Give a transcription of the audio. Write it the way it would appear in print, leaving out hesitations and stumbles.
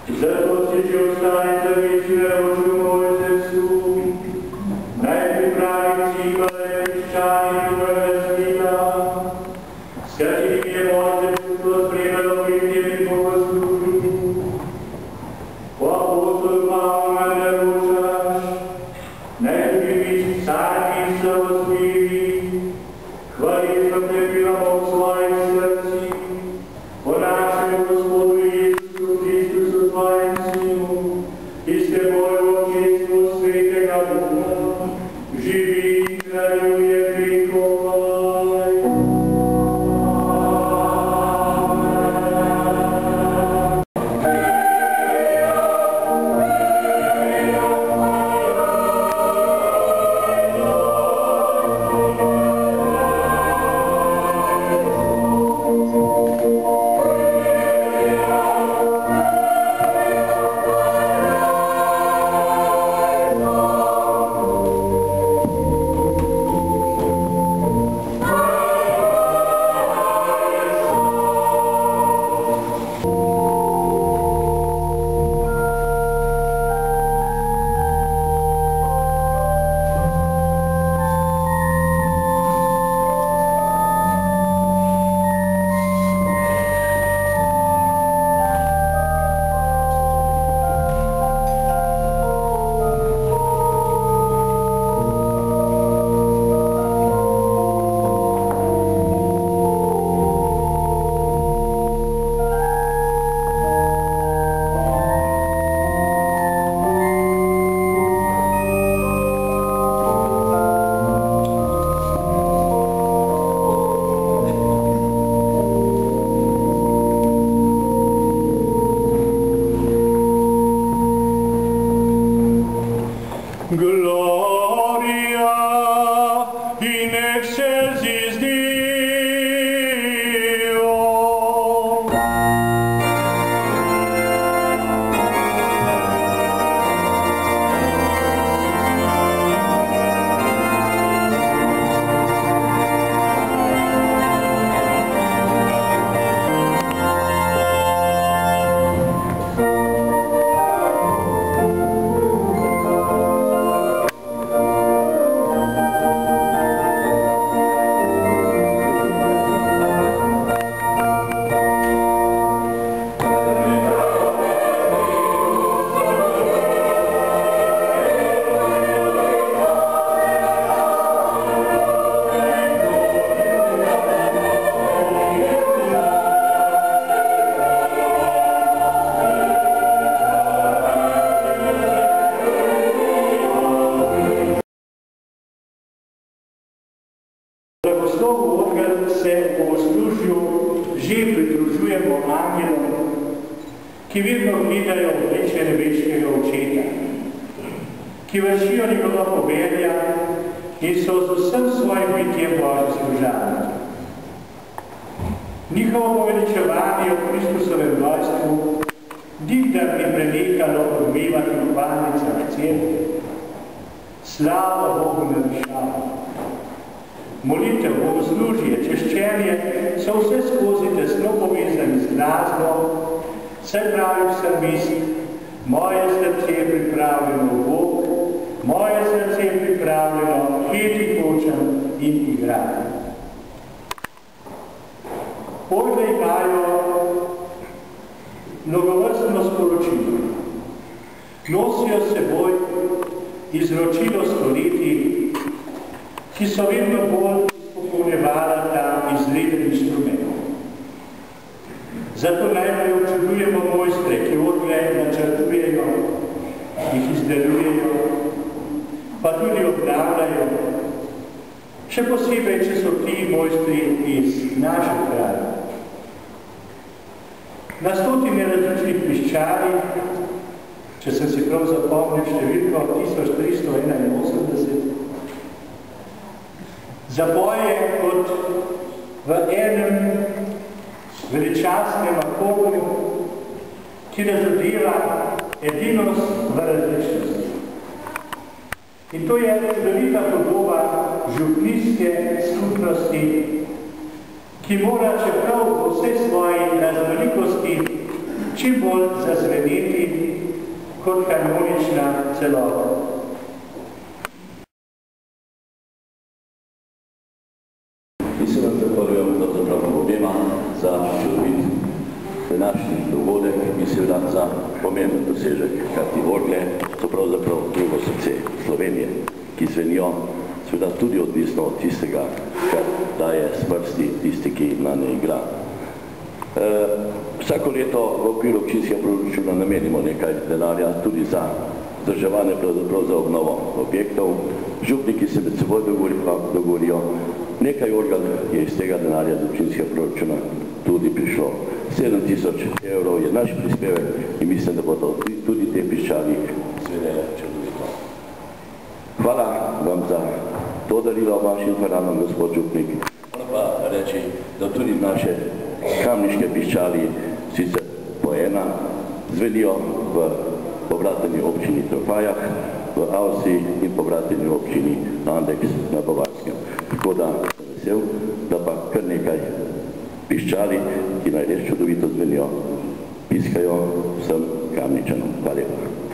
Zato si že ostali za večer oču Mojzesu, naj pripravi cibale piščani tvojega svita, s katerim je Mojzes odpremelo petje pri bogoslužbi. Po apostolu Pavlu naročaš, naj tudi mi vsaki samosmivi, hvaležno prebivamo v svojih srcih, po našem Gospodu Jezusu Kristusu, tvojim Sinu, ki s teboj v občestvu Svetega Duha, živi in kraljuje vekovaj. Gloria in excelsis Deo. Blagoslovu se v bogoslužju že pridružujemo angelom, ki vedno gledajo v lice nebeškega Očeta, ki vršijo njegova povelja in so z vsem svojim bitjem Božji služabniki. Njihovo poveličevanje v Kristusovem rojstvu nikdar ni prenehalo odmevati v hvalnicah cerkve. Slava Bogu na višavah. Molitev, bogoslužje, češčenje so vse skozi tesno povezani z glasbo, saj pravi psalmist: moje srce je pripravljeno v Bog, moje srce je pripravljeno, peti hočem in igrati. Pojdle imajo mnogovrstno sporočilo. Nosijo seboj izročilo stoletij, ki so vedno bolj izpopolnjevala ta izreden instrument. Zato najprej občudujemo mojstre, ki orgle načrtujejo, jih izdelujejo, pa tudi obnavljajo. Še posebej, če so ti mojstri iz naših krajev. Na stotine različnih piščali, če sem si prav zapomnil številko 1381, zapoje kot v enem veličastnem akordu, ki razodeva edinost v različnosti. In to je čudovita podoba župnijske skupnosti, ki mora, čeprav v vsej svoji raznolikosti čim bolj zazveneti kot harmonična celota. Mi se vam zahvaljujem pravzaprav obema za čudovit današnji dogodek in seveda za pomemben dosežek, kajti orgle so pravzaprav drugo srce Slovenije, ki zvenijo seveda tudi odvisno od tistega, kar daje s prsti tisti, ki na ne igra. Vsako leto v okviru občinskega proračuna namenimo nekaj denarja tudi za vzdrževanje, pravzaprav za obnovo objektov. Župniki se med seboj dogovorijo. Nekaj organ je iz tega denarja z občinskega proračuna tudi prišlo. 7.000 evrov je naš prispevek in mislim, da bodo tudi te piščali zvenele čudovito. Hvala vam za to darilo vašim hranom, gospod župnik. Moram pa reči, da tudi naše kamniške piščali sicer po ena zvenijo v povrateni občini Trofajah, v Avstriji in povrateni občini Andeks na Bavarskem. Tako da sem vesel, da pa kar nekaj piščali, ki naj res čudovito zvenijo, piskajo vsem Kamničanom. Hvala lepa.